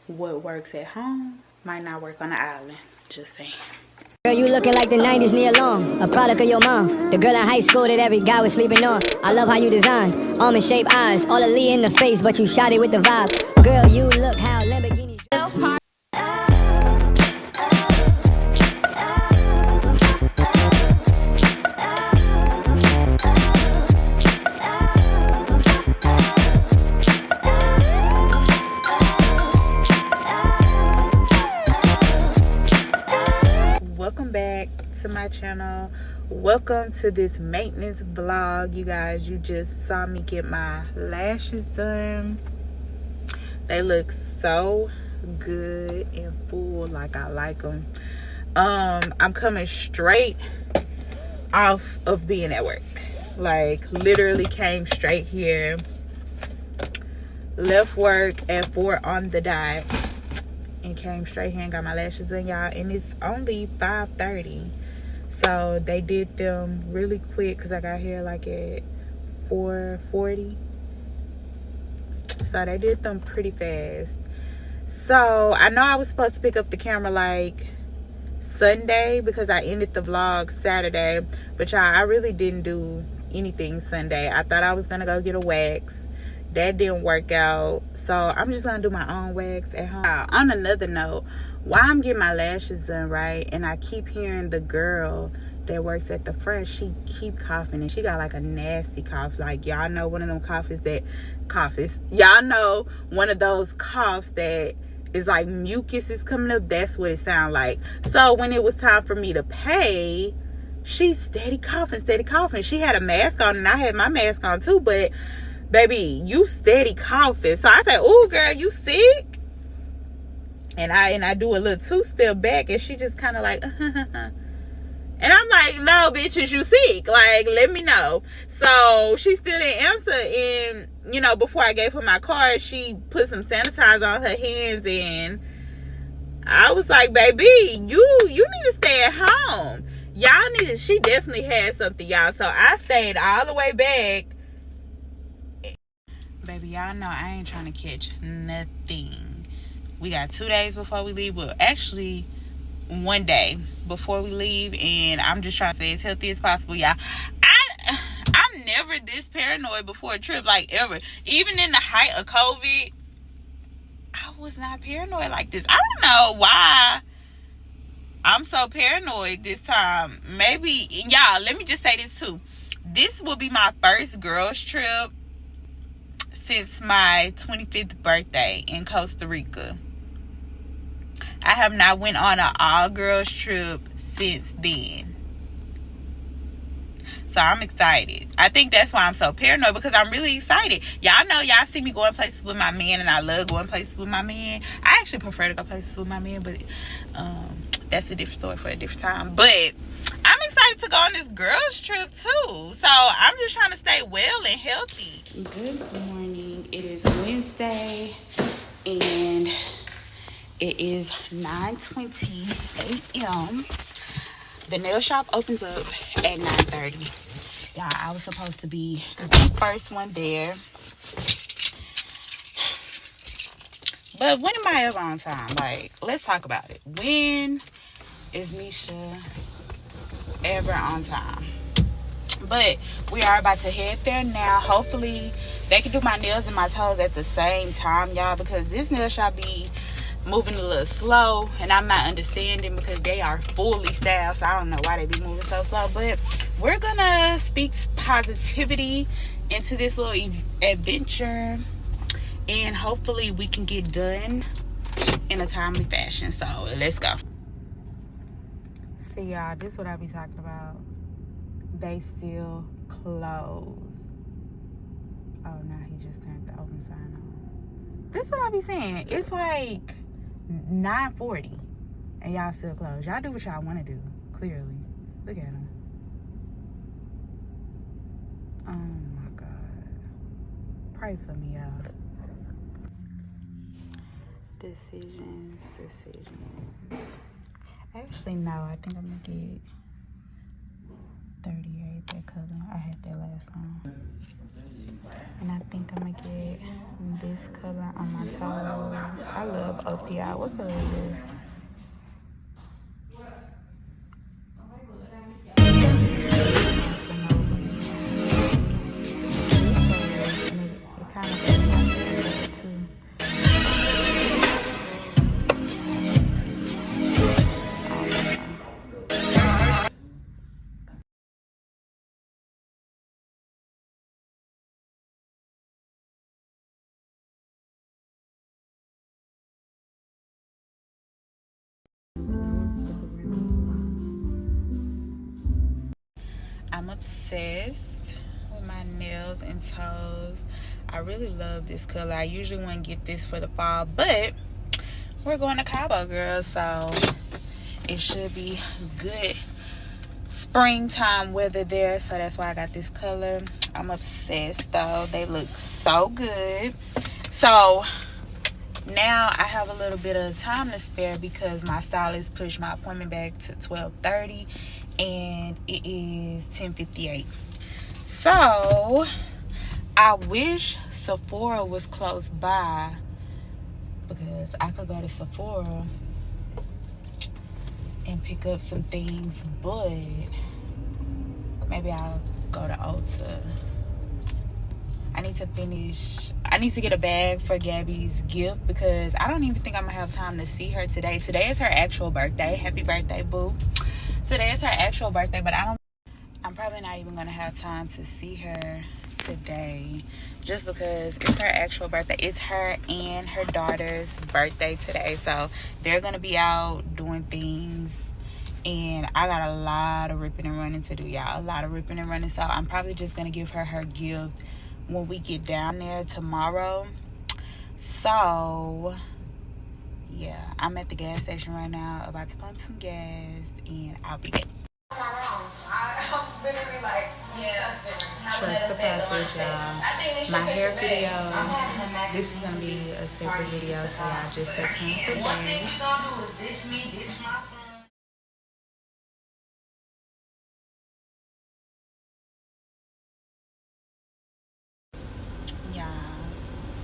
what works at home might not work on the island. Just saying. Girl, you looking like the 90s Nia Long, a product of your mom. The girl in high school that every guy was sleeping on. I love how you designed almond-shaped eyes, all a Lee in the face, but you shot it with the vibe. Girl, you look how Lamborghinis. Welcome back to my channel. Welcome to this maintenance vlog. You guys, you just saw me get my lashes done. They look so good and full, like I like them. I'm coming straight off of being at work. Like literally came straight here, left work at 4 on the dot, and came straight here and got my lashes done, y'all. And it's only 5:30, so they did them really quick because I got here like at 4:40. So they did them pretty fast. So I know I was supposed to pick up the camera like Sunday because I ended the vlog Saturday, but y'all, I really didn't do anything Sunday. I thought I was gonna go get a wax. That didn't work out, so I'm just gonna do my own wax at home. On another note, while I'm getting my lashes done, right, and I keep hearing the girl that works at the front, she keep coughing, and she got like a nasty cough. Like, y'all know one of them y'all know one of those coughs that is like mucus is coming up. That's what it sounds like. So when it was time for me to pay, she steady coughing. She had a mask on and I had my mask on too, but baby, you steady coughing. So I said, "Ooh, girl, you sick?" And I do a little 2-step back, and she just kind of like, and I'm like, "No, bitch, is you sick? Like, let me know." So she still didn't answer, and you know, before I gave her my card, she put some sanitizer on her hands, and I was like, "Baby, you need to stay at home. Y'all need to." She definitely had something, y'all. So I stayed all the way back. Baby, y'all know I ain't trying to catch nothing. We got 2 days before we leave. Well, actually, 1 day before we leave, and I'm just trying to stay as healthy as possible, y'all. I'm never this paranoid before a trip, like, ever. Even in the height of COVID, I was not paranoid like this. I don't know why I'm so paranoid this time. Maybe, y'all, let me just say this too. This will be my first girls trip since my 25th birthday in Costa Rica. I have not went on an all-girls trip since then. So I'm excited. I think that's why I'm so paranoid, because I'm really excited. Y'all know, y'all see me going places with my man, and I love going places with my man. I actually prefer to go places with my man, but that's a different story for a different time. But I'm excited to go on this girls trip too. So I'm just trying to stay well and healthy. Good morning. It is Wednesday, and it is 9:20 a.m. The nail shop opens up at 9:30. Y'all, I was supposed to be the first one there. But when am I ever on time? Like, let's talk about it. When is Meisha ever on time? But we are about to head there now. Hopefully they can do my nails and my toes at the same time, y'all, because this nail shop be moving a little slow, and I'm not understanding because they are fully staffed, so I don't know why they be moving so slow. But we're gonna speak positivity into this little adventure, and hopefully we can get done in a timely fashion. So let's go. See, y'all, this is what I be talking about. They still close. Oh, now he just turned the open sign on. This is what I be saying. It's like 9:40 and y'all still closed. Y'all do what y'all want to do, clearly. Look at them. Oh my God. Pray for me, y'all. Decisions. Actually, no, I think I'm gonna get 38. that color. I had that last time. And I think I'm gonna get this color on my toes. I love OPI. What color is this? It kind of goes my favorite too. I'm obsessed with my nails and toes. I really love this color. I usually wouldn't get this for the fall, but we're going to Cabo, girls, so it should be good springtime weather there, so that's why I got this color. I'm obsessed though. They look so good. So now I have a little bit of time to spare because my stylist pushed my appointment back to 12:30 and it is 10:58. So I wish Sephora was close by because I could go to Sephora and pick up some things, but maybe I'll go to Ulta. I need to get a bag for Gabby's gift because I don't even think I'm gonna have time to see her today. Today is her actual birthday. Happy birthday, boo. Today is her actual birthday, but I'm probably not even gonna have time to see her today just because it's her actual birthday. It's her and her daughter's birthday today, so they're gonna be out doing things, and I got a lot of ripping and running to do, y'all. A lot of ripping and running, so I'm probably just gonna give her her gift when we get down there tomorrow. So yeah, I'm at the gas station right now about to pump some gas, and I'll be back. I'm literally like, trust the process, y'all. My hair video, this is gonna be a separate video, so y'all just stay tuned for that.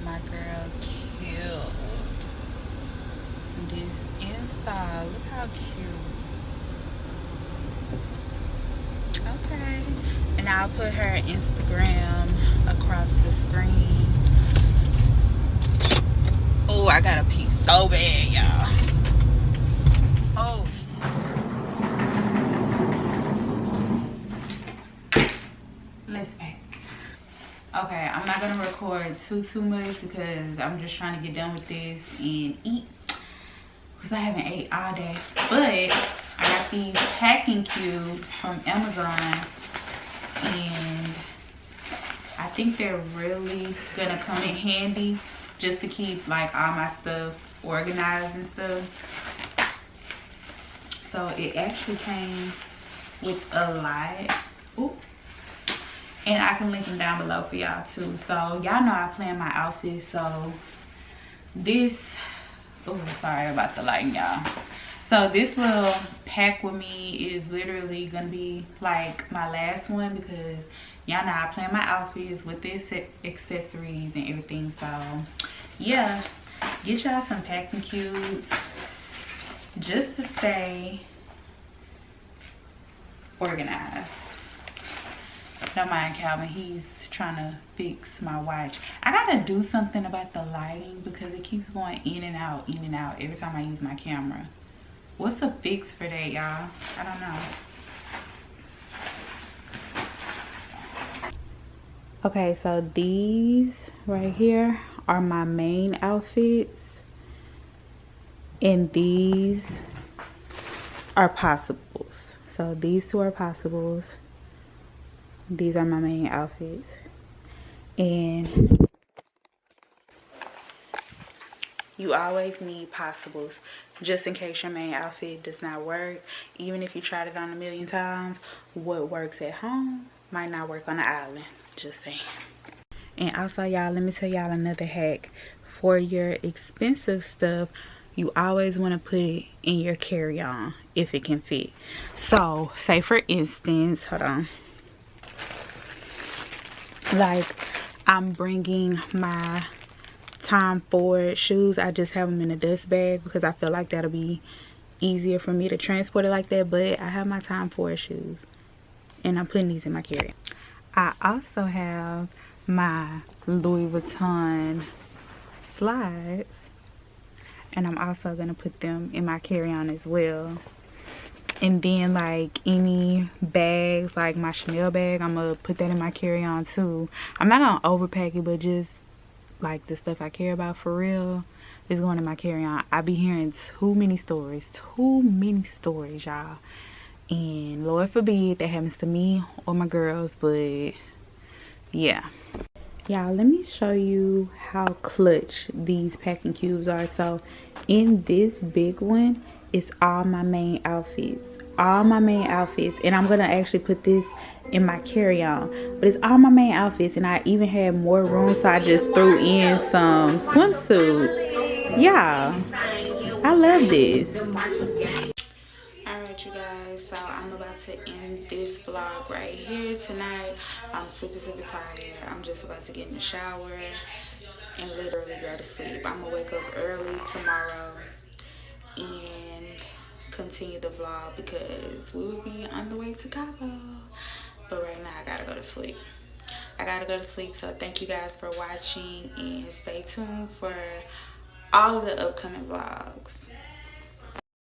My girl killed this Insta. Look how cute. Okay. And I'll put her Instagram across the screen. Oh, I got a piece so bad, y'all. Oh. Let's pack. Okay, I'm not gonna record too much because I'm just trying to get done with this and eat because I haven't ate all day. But I got these packing cubes from Amazon and I think they're really gonna come in handy just to keep like all my stuff organized and stuff. So it actually came with a lot. Ooh. And I can link them down below for y'all too. So y'all know I plan my outfits. So this, oh, sorry about the lighting, y'all. So this little pack with me is literally gonna be like my last one because y'all know I plan my outfits with this accessories and everything. So yeah, get y'all some packing cubes just to stay organized. Don't mind Calvin, he's trying to fix my watch. I gotta do something about the lighting because it keeps going in and out every time I use my camera. What's the fix for that, y'all? I don't know. Okay, so these right here are my main outfits, and these are possibles. So these two are possibles. These are my main outfits, and you always need possibles just in case your main outfit does not work. Even if you tried it on a million times, what works at home might not work on the island. Just saying. And also, y'all, let me tell y'all another hack for your expensive stuff. You always want to put it in your carry-on if it can fit. So say for instance, hold on, Like, I'm bringing my Time Forward shoes. I just have them in a dust bag because I feel like that'll be easier for me to transport it like that. But I have my Time Forward shoes, and I'm putting these in my carry-on. I also have my Louis Vuitton slides, and I'm also gonna put them in my carry-on as well. And then like any bags, like my Chanel bag, I'm gonna put that in my carry-on too. I'm not gonna overpack it, but just like the stuff I care about for real is going in my carry-on. I be hearing too many stories, y'all, and Lord forbid that happens to me or my girls. But yeah, y'all, let me show you how clutch these packing cubes are. So in this big one, it's all my main outfits, and I'm gonna actually put this in my carry-on, but it's all my main outfits, and I even had more room, so I just threw in some swimsuits. Yeah, I love this. Alright, you guys, so I'm about to end this vlog right here tonight. I'm super tired. I'm just about to get in the shower and literally go to sleep. I'm gonna wake up early tomorrow and continue the vlog because we will be on the way to Cabo. But right now I gotta go to sleep. So thank you guys for watching, and stay tuned for all of the upcoming vlogs.